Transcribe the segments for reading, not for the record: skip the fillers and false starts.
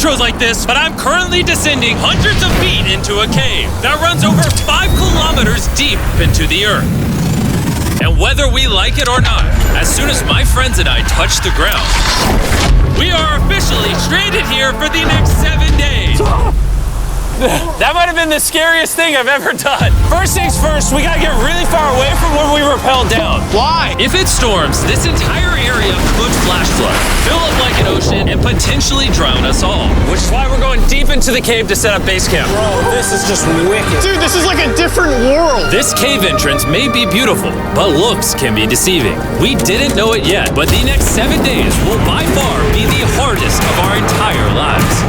intro like this, but I'm currently descending hundreds of feet into a cave that runs over 5 kilometers deep into the earth. And whether we like it or not, as soon as my friends and I touch the ground, we are officially stranded here for the next 7 days. That might have been the scariest thing I've ever done. First things first, we gotta get really far away from where we rappelled down. Why? If it storms, this entire area could flash flood, fill up like an ocean, and potentially drown us all. Which is why we're going deep into the cave to set up base camp. Bro, this is just wicked. Dude, this is like a different world. This cave entrance may be beautiful, but looks can be deceiving. We didn't know it yet, but the next 7 days will by far be the hardest of our entire lives.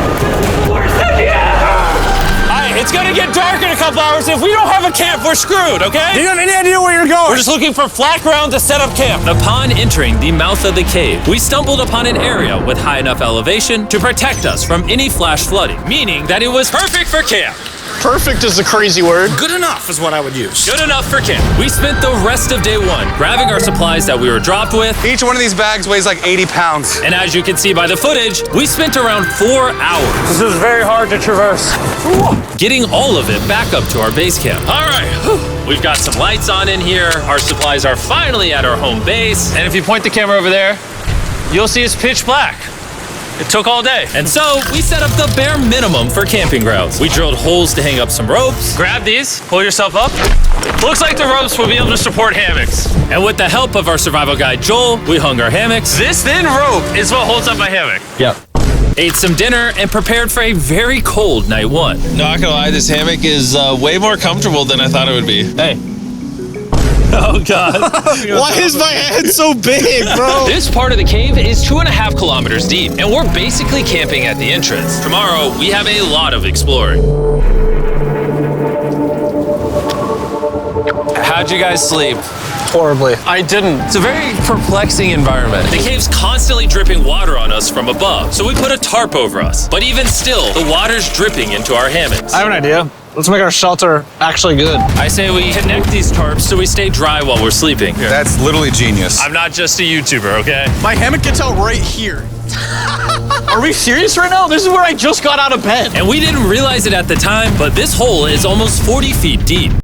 It's gonna get dark in a couple hours. If we don't have a camp, we're screwed, okay? Do you have any idea where you're going? We're just looking for flat ground to set up camp. Upon entering the mouth of the cave, we stumbled upon an area with high enough elevation to protect us from any flash flooding, meaning that it was perfect for camp. Perfect is a crazy word. Good enough is what I would use. Good enough for camp. We spent the rest of day one grabbing our supplies that we were dropped with. Each one of these bags weighs like 80 pounds. And as you can see by the footage, we spent around 4 hours. This is very hard to traverse. Getting all of it back up to our base camp. All right, we've got some lights on in here. Our supplies are finally at our home base. And if you point the camera over there, you'll see it's pitch black. It took all day. And so we set up the bare minimum for camping grounds. We drilled holes to hang up some ropes. Grab these, pull yourself up. Looks like the ropes will be able to support hammocks. And with the help of our survival guide, Joel, we hung our hammocks. This thin rope is what holds up my hammock. Yep. Ate some dinner and prepared for a very cold night one. Not gonna lie, this hammock is way more comfortable than I thought it would be. Hey. Oh, God. Why is my head so big, bro? This part of the cave is 2.5 kilometers deep, and we're basically camping at the entrance. Tomorrow, we have a lot of exploring. How'd you guys sleep? Horribly. I didn't. It's a very perplexing environment. The cave's constantly dripping water on us from above, so we put a tarp over us. But even still, the water's dripping into our hammocks. I have an idea. Let's make our shelter actually good. I say we connect these tarps so we stay dry while we're sleeping. That's literally genius. I'm not just a YouTuber, okay? My hammock gets out right here. Are we serious right now? This is where I just got out of bed. And we didn't realize it at the time, but this hole is almost 40 feet deep.